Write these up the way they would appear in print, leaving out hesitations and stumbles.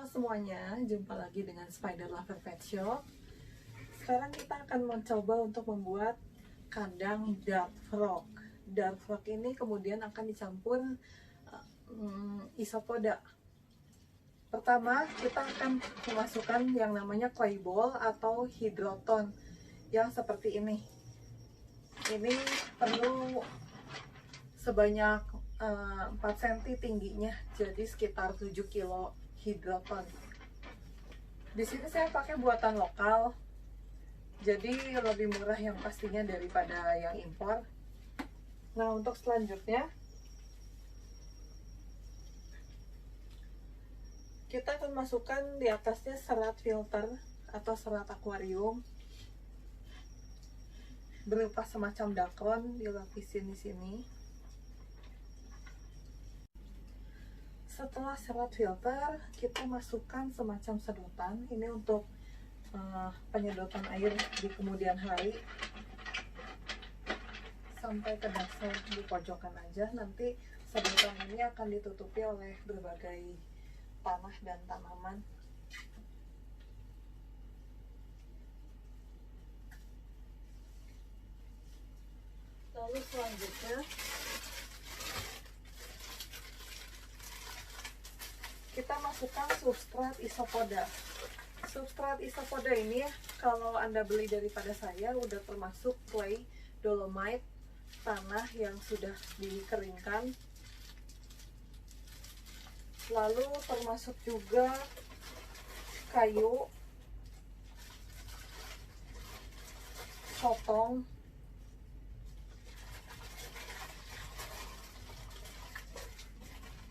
semuanya, jumpa lagi dengan Spider Lover Pet Shop. Sekarang kita akan mencoba untuk membuat kandang dart frog. Dart frog ini kemudian akan dicampur isopoda. Pertama, kita akan memasukkan yang namanya clay ball atau hidroton yang seperti ini. Ini perlu sebanyak 4 cm tingginya, jadi sekitar 7 kilo hidroton. Di sini saya pakai buatan lokal, jadi lebih murah yang pastinya daripada yang impor. Nah, untuk selanjutnya kita akan masukkan di atasnya serat filter atau serat akuarium berupa semacam dakron, dilapisin di sini. Setelah serat filter, kita masukkan semacam sedotan. Ini untuk penyedotan air di kemudian hari sampai ke dasar di pojokan aja. Nanti sedotan ini akan ditutupi oleh berbagai tanah dan tanaman. Lalu selanjutnya kita masukkan substrat isopoda. Substrat isopoda ini kalau Anda beli daripada saya udah termasuk clay, dolomite, tanah yang sudah dikeringkan. Lalu termasuk juga kayu, potong,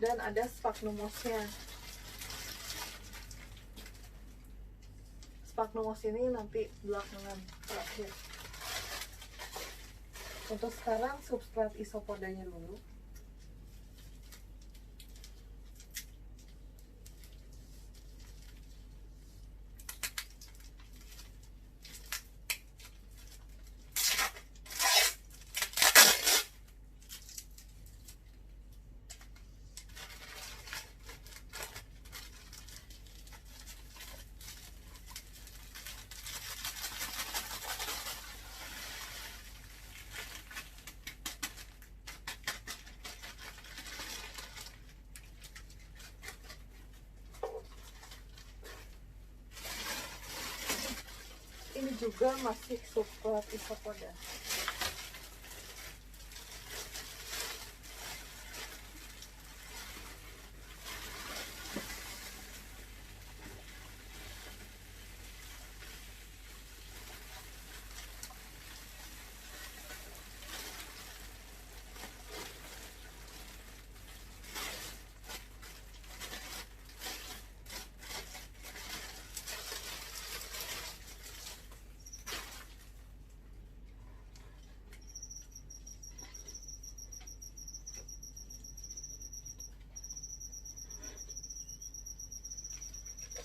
dan ada sphagnum moss-nya. Sphagnum moss ini nanti belakangan terakhir. Untuk sekarang substrat isopodanya dulu. Ini juga masih substrat isopoda.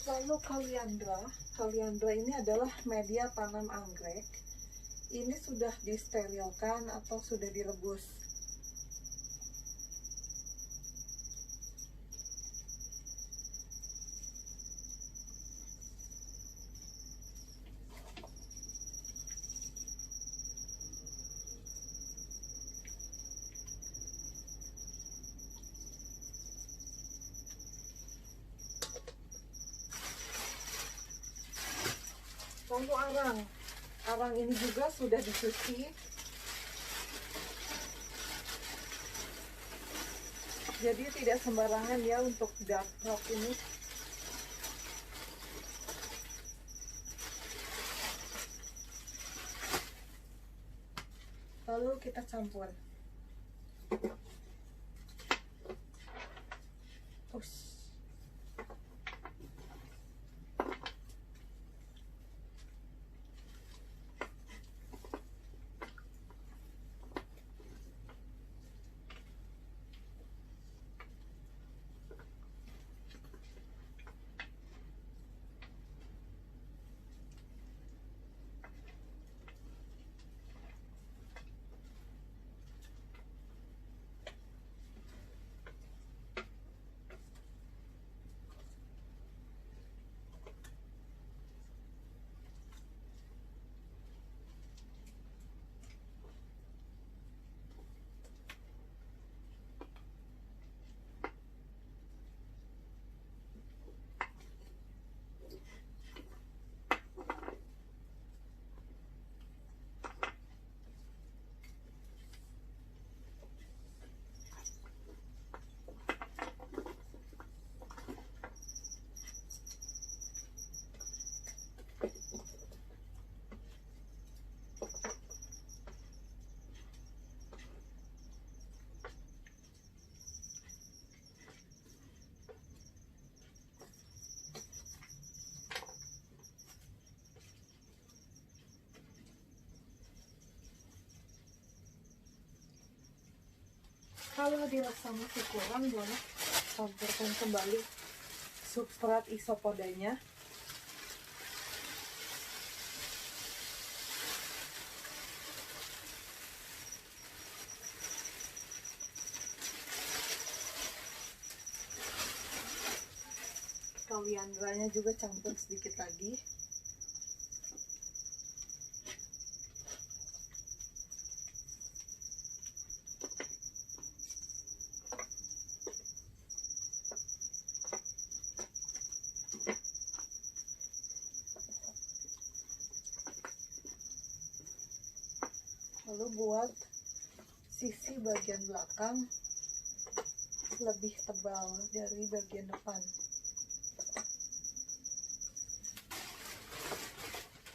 Lalu kaliandra ini adalah media tanam anggrek. Ini sudah disterilkan atau sudah direbus. Lalu arang ini juga sudah dicuci, jadi tidak sembarangan ya untuk dart frog ini. Lalu kita campur. dirasa masih kurang, boleh campurkan kembali substrat isopodanya. Kaliandranya juga campur sedikit lagi. Lalu buat sisi bagian belakang lebih tebal dari bagian depan.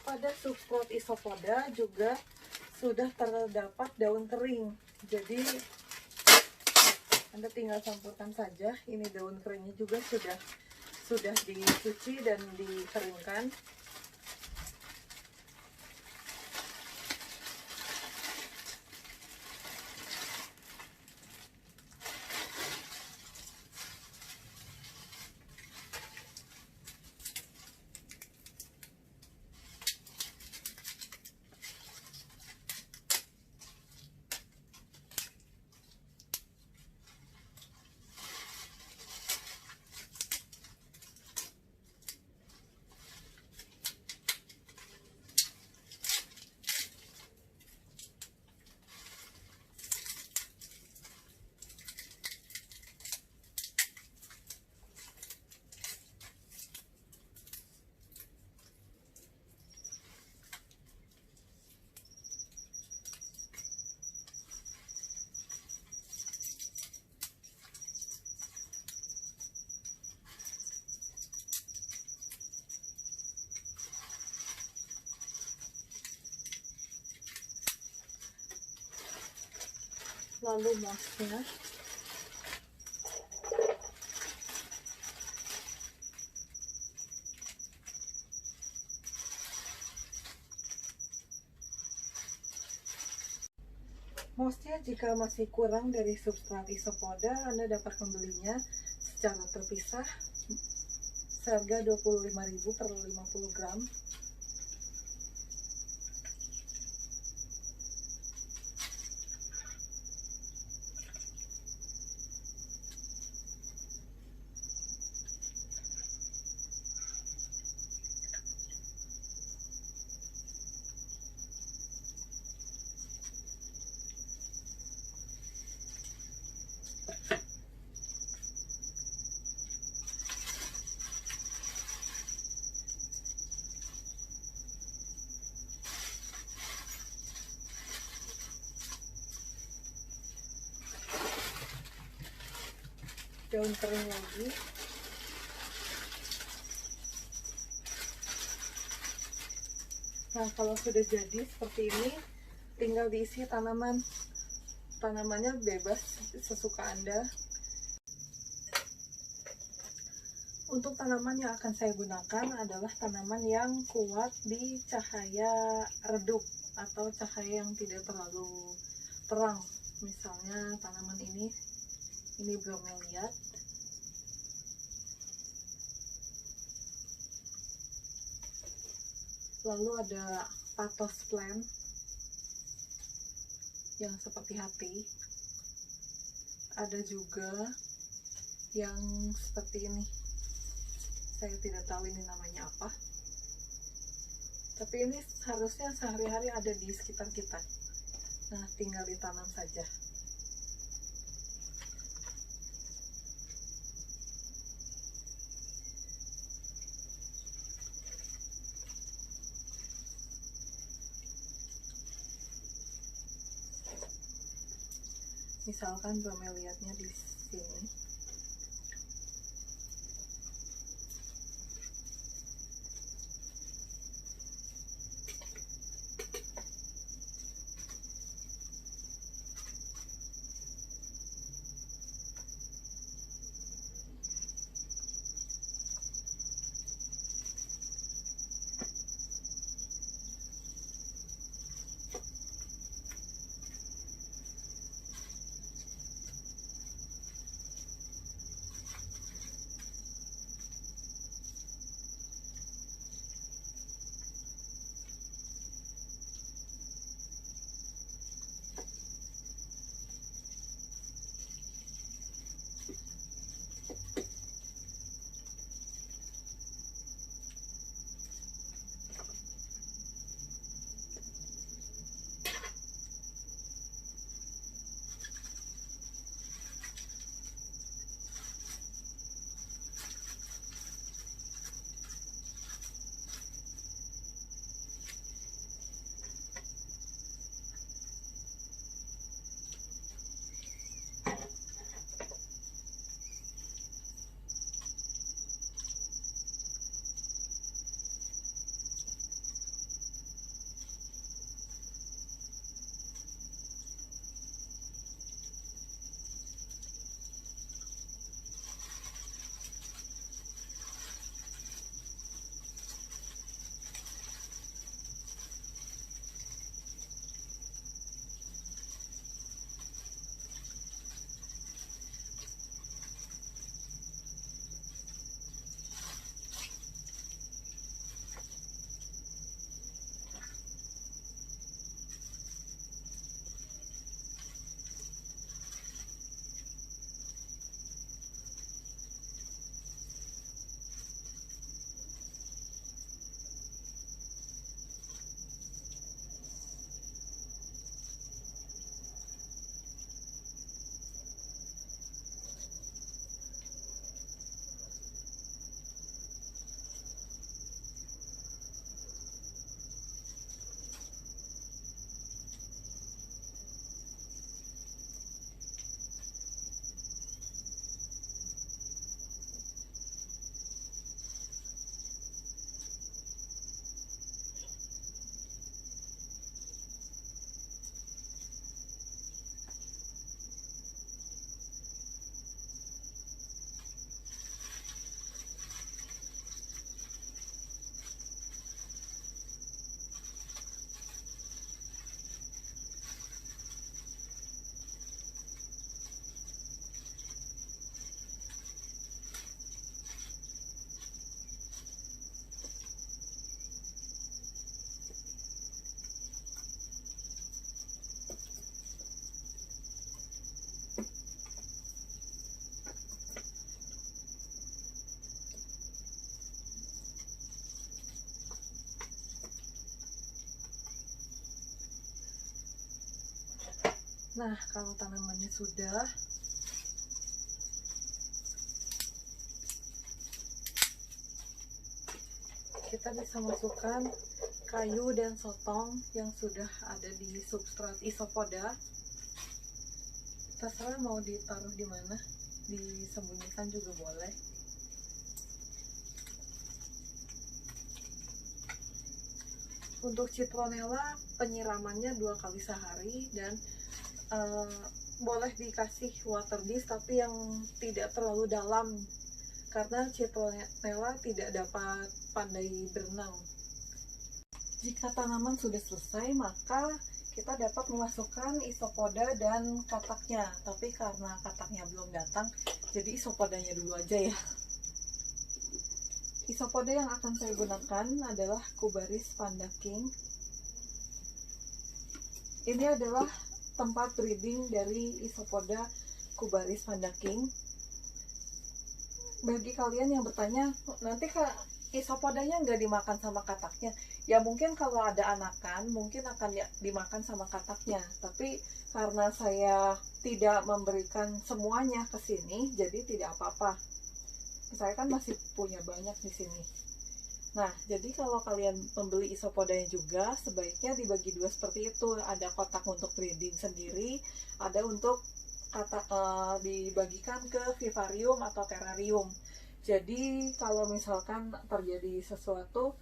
Pada substrat isopoda juga sudah terdapat daun kering, jadi Anda tinggal campurkan saja. Ini daun keringnya juga sudah dicuci dan dikeringkan. Lalu mousnya jika masih kurang dari substrat isopoda, Anda dapat membelinya secara terpisah seharga 25.000 per 50 gram. Daun kering lagi. Nah, kalau sudah jadi seperti ini, tinggal diisi tanaman. Tanamannya bebas sesuka Anda. Untuk tanaman yang akan saya gunakan adalah tanaman yang kuat di cahaya redup atau cahaya yang tidak terlalu terang. Misalnya tanaman ini bromeliad. Lalu ada pathos plant yang seperti hati. Ada juga yang seperti ini. Saya tidak tahu ini namanya apa. Tapi ini harusnya sehari-hari ada di sekitar kita. Nah, tinggal ditanam saja. Misalkan bromeliadnya di sini. Nah, kalau tanamannya sudah, kita bisa masukkan kayu dan sotong yang sudah ada di substrat isopoda. Terserah mau ditaruh di mana, disembunyikan juga boleh. Untuk citronella penyiramannya 2 kali sehari dan boleh dikasih water dish tapi yang tidak terlalu dalam karena citronella tidak dapat pandai berenang. Jika tanaman sudah selesai, maka kita dapat memasukkan isopoda dan kataknya. Tapi karena kataknya belum datang, jadi isopodanya dulu aja ya. Isopoda yang akan saya gunakan adalah Cubaris Panda King. Ini adalah tempat breeding dari isopoda Cubaris Panda King. Bagi kalian yang bertanya, nanti isopodanya nggak dimakan sama kataknya, ya mungkin kalau ada anakan mungkin akan dimakan sama kataknya, tapi karena saya tidak memberikan semuanya ke sini, jadi tidak apa-apa. Saya kan masih punya banyak di sini. Nah, jadi kalau kalian membeli isopodanya juga, sebaiknya dibagi 2 seperti itu. Ada kotak untuk breeding sendiri, ada untuk dibagikan ke vivarium atau terrarium. Jadi kalau misalkan terjadi sesuatu,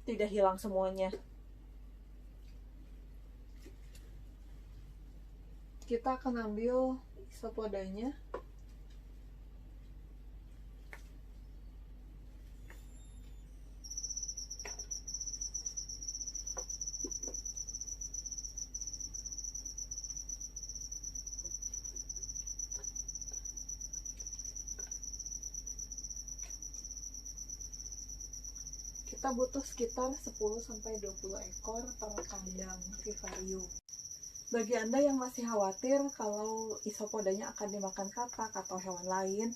tidak hilang semuanya. Kita akan ambil isopodanya. Kita butuh sekitar 10-20 ekor per kandang vivarium. Bagi Anda yang masih khawatir kalau isopodanya akan dimakan katak atau hewan lain,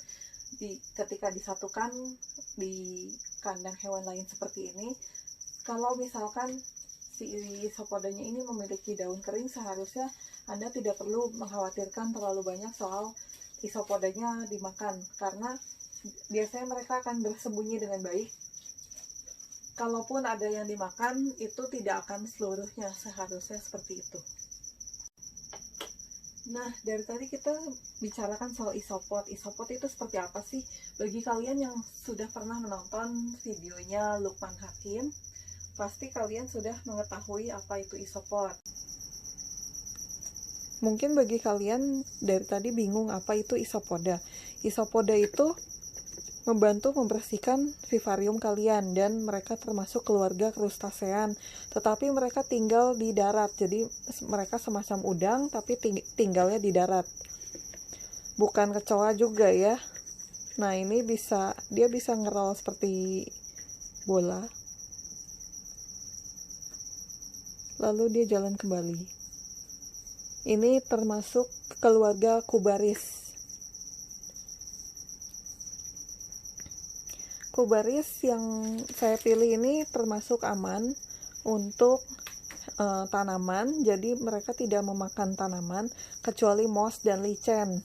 ketika disatukan di kandang hewan lain seperti ini, kalau misalkan si isopodanya ini memiliki daun kering, seharusnya Anda tidak perlu mengkhawatirkan terlalu banyak soal isopodanya dimakan, karena biasanya mereka akan bersembunyi dengan baik. Kalaupun ada yang dimakan, itu tidak akan seluruhnya, seharusnya seperti itu. Nah, dari tadi kita bicarakan soal isopod. Isopod itu seperti apa sih? Bagi kalian yang sudah pernah menonton videonya Lukman Hakim, pasti kalian sudah mengetahui apa itu isopod. Mungkin bagi kalian dari tadi bingung apa itu isopoda. Isopoda itu membantu membersihkan vivarium kalian, dan mereka termasuk keluarga crustacean, tetapi mereka tinggal di darat, jadi mereka semacam udang tapi tinggalnya di darat, bukan kecoa juga ya. Nah, ini dia bisa ngerol seperti bola, lalu dia jalan kembali. Ini termasuk keluarga Cubaris. Cubaris yang saya pilih ini termasuk aman untuk tanaman, jadi mereka tidak memakan tanaman kecuali moss dan lichen.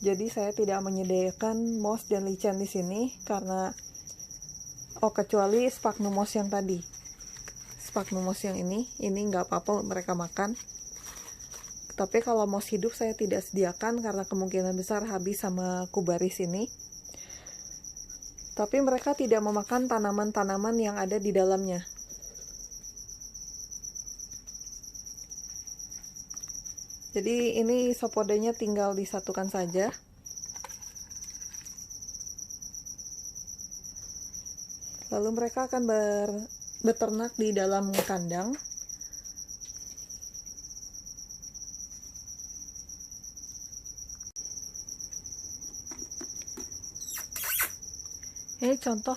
Jadi saya tidak menyediakan moss dan lichen di sini karena kecuali sphagnum moss yang tadi. Sphagnum moss yang ini nggak apa-apa mereka makan. Tapi kalau moss hidup saya tidak sediakan karena kemungkinan besar habis sama Cubaris ini. Tapi mereka tidak memakan tanaman-tanaman yang ada di dalamnya. Jadi ini isopodanya tinggal disatukan saja. Lalu mereka akan beternak di dalam kandang. Ini contoh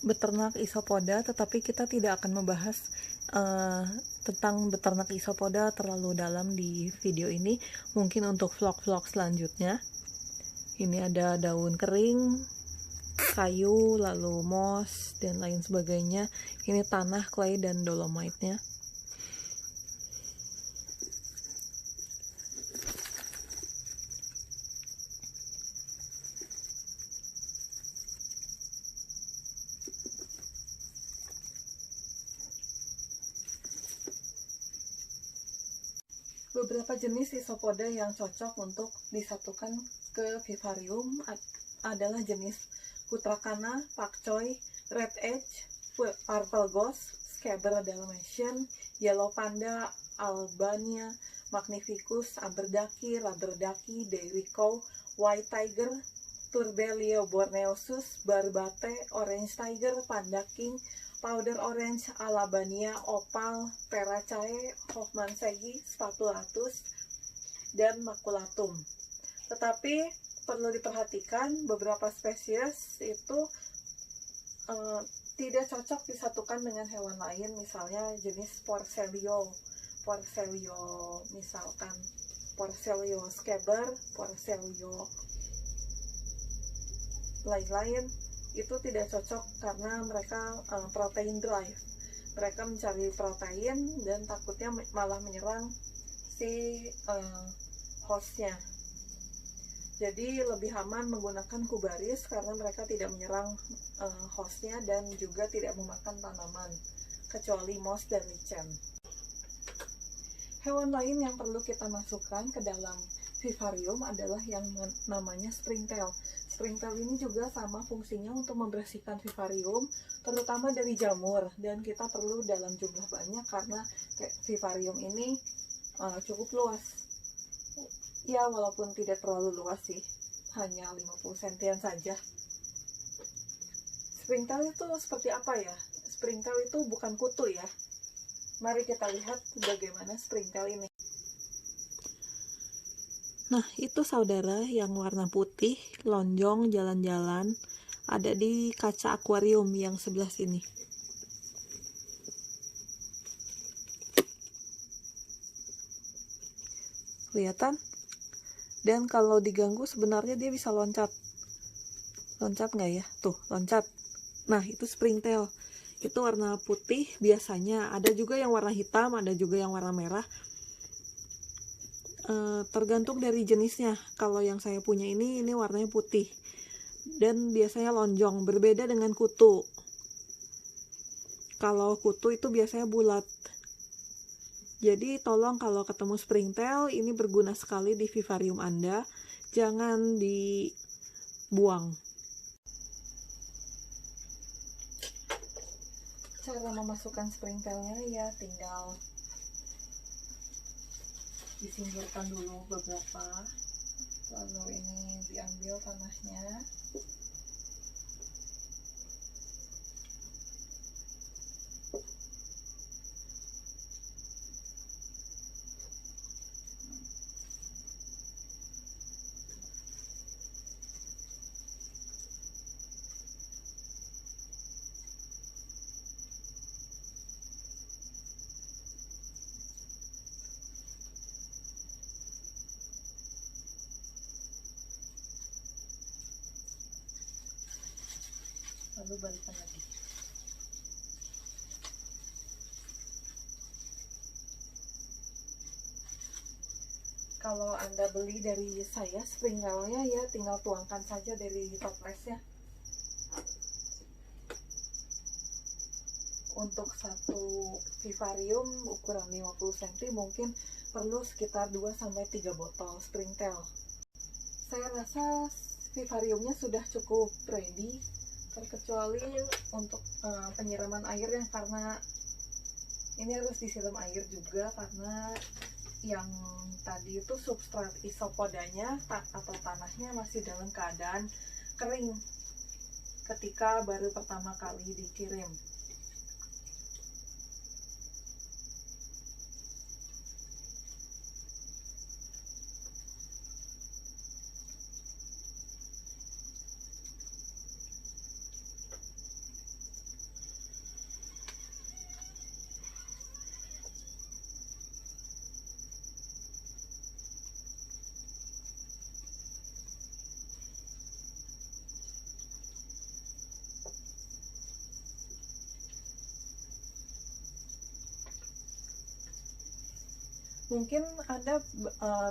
beternak isopoda, tetapi kita tidak akan membahas tentang beternak isopoda terlalu dalam di video ini. Mungkin untuk vlog-vlog selanjutnya. Ini ada daun kering, kayu, lalu moss, dan lain sebagainya. Ini tanah, clay, dan dolomite-nya. Beberapa jenis isopoda yang cocok untuk disatukan ke vivarium adalah jenis Putrakana, Pakcoy, Red Edge, Purple Ghost, Scaber Dalmatian, Yellow Panda, Albania, Magnificus, Aberdaki, Ruberdaki, Dairy Cow, White Tiger, Turbellio borneosus, Barbate, Orange Tiger, Panda King, Powder Orange, Alabania, Opal, Peracae, Hoffmannseggi, Spatulatus, dan Maculatum. Tetapi perlu diperhatikan beberapa spesies itu tidak cocok disatukan dengan hewan lain, misalnya jenis Porcellio misalkan Porcellio scaber, Porcellio lain-lain itu tidak cocok karena mereka protein drive. Mereka mencari protein dan takutnya malah menyerang si hostnya. Jadi lebih aman menggunakan kubaris karena mereka tidak menyerang hostnya dan juga tidak memakan tanaman kecuali moss dan lichen. Hewan lain yang perlu kita masukkan ke dalam vivarium adalah yang namanya springtail. Springtail ini juga sama fungsinya untuk membersihkan vivarium, terutama dari jamur, dan kita perlu dalam jumlah banyak karena vivarium ini cukup luas. Ya, walaupun tidak terlalu luas sih, hanya 50 sentian saja. Springtail itu seperti apa ya? Springtail itu bukan kutu ya. Mari kita lihat bagaimana springtail ini. Nah, itu saudara yang warna putih, lonjong, jalan-jalan, ada di kaca akuarium yang sebelah sini. Kelihatan? Dan kalau diganggu sebenarnya dia bisa loncat. Loncat nggak ya? Tuh, loncat. Nah, itu springtail. Itu warna putih biasanya. Ada juga yang warna hitam, ada juga yang warna merah. Tergantung dari jenisnya. Kalau yang saya punya ini warnanya putih dan biasanya lonjong, berbeda dengan kutu. Kalau kutu itu biasanya bulat. Jadi tolong kalau ketemu springtail, ini berguna sekali di vivarium Anda, jangan dibuang. Cara memasukkan springtailnya ya tinggal disingkirkan dulu beberapa, lalu ini diambil tanahnya, lalu balikan lagi. Kalau Anda beli dari saya springtailnya ya tinggal tuangkan saja dari toplesnya. Untuk satu vivarium ukuran 50 cm mungkin perlu sekitar 2-3 botol springtail. Saya rasa vivariumnya sudah cukup ready, terkecuali untuk penyiraman airnya, karena ini harus disiram air juga karena yang tadi itu substrat isopodanya atau tanahnya masih dalam keadaan kering ketika baru pertama kali dikirim. Mungkin Anda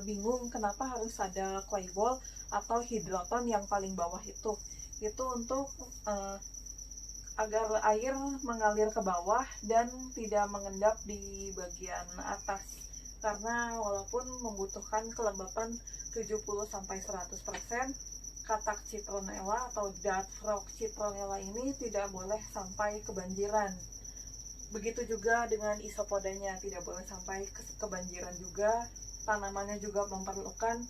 bingung kenapa harus ada clay ball atau hidroton yang paling bawah itu. Itu untuk agar air mengalir ke bawah dan tidak mengendap di bagian atas. karena walaupun membutuhkan kelembapan 70-100%, katak citronella atau dart frog citronella ini tidak boleh sampai kebanjiran. Begitu juga dengan isopodanya, tidak boleh sampai kebanjiran juga. Tanamannya juga memerlukan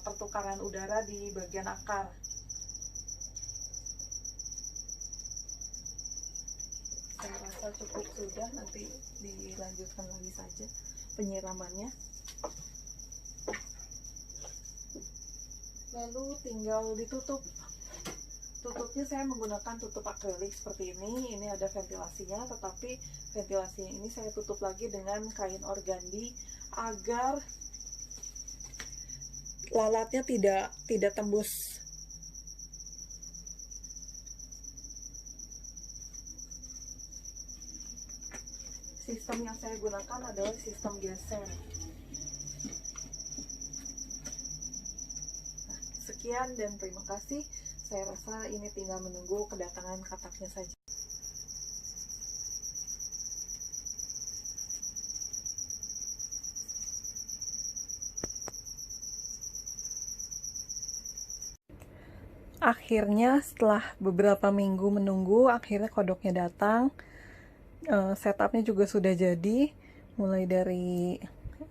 pertukaran udara di bagian akar. Saya rasa cukup sudah, nanti dilanjutkan lagi saja penyiramannya. Lalu tinggal ditutup. Tutupnya saya menggunakan tutup akrilik seperti ini. Ini ada ventilasinya, tetapi ventilasinya ini saya tutup lagi dengan kain organdi agar lalatnya tidak tembus. Sistem yang saya gunakan adalah sistem geser. Nah, sekian dan terima kasih. Saya rasa ini tinggal menunggu kedatangan kataknya saja. Akhirnya setelah beberapa minggu menunggu, akhirnya kodoknya datang. Setupnya juga sudah jadi, mulai dari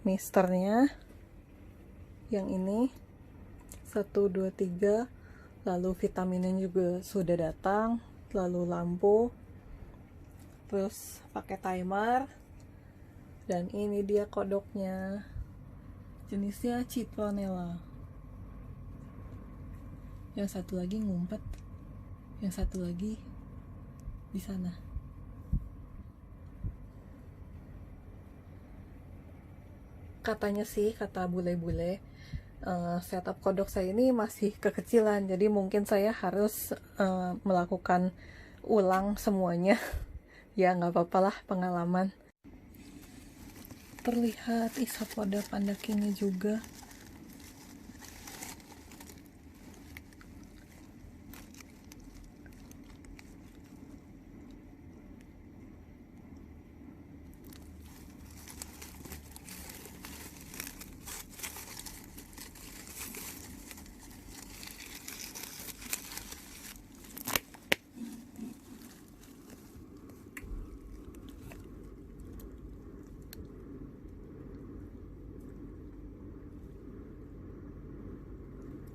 misternya yang ini 1, 2, 3, lalu vitaminnya juga sudah datang, lalu lampu, terus pakai timer, dan ini dia kodoknya, jenisnya citronella. Yang satu lagi ngumpet, yang satu lagi di sana. Katanya sih, kata bule-bule, setup kodok saya ini masih kekecilan, jadi mungkin saya harus melakukan ulang semuanya. Ya nggak apa-apa lah, pengalaman. Terlihat isopoda pandakini juga.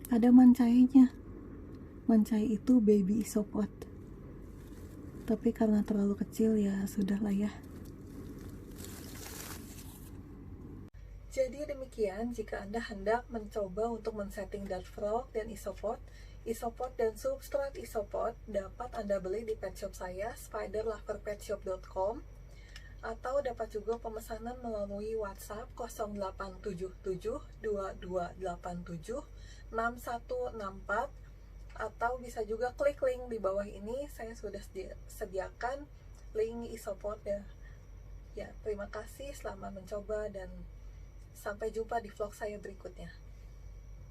Ada mancainya. Mancai itu baby isopod. Tapi karena terlalu kecil ya sudahlah ya. Jadi demikian, jika Anda hendak mencoba untuk men-setting dart frog dan isopod dan substrat isopod dapat Anda beli di pet shop saya, spiderloverpetshop.com, atau dapat juga pemesanan melalui WhatsApp 0877 2287 6164, atau bisa juga klik link di bawah ini. Saya sudah sediakan link isopod ya. Ya, terima kasih, selamat mencoba dan sampai jumpa di vlog saya berikutnya.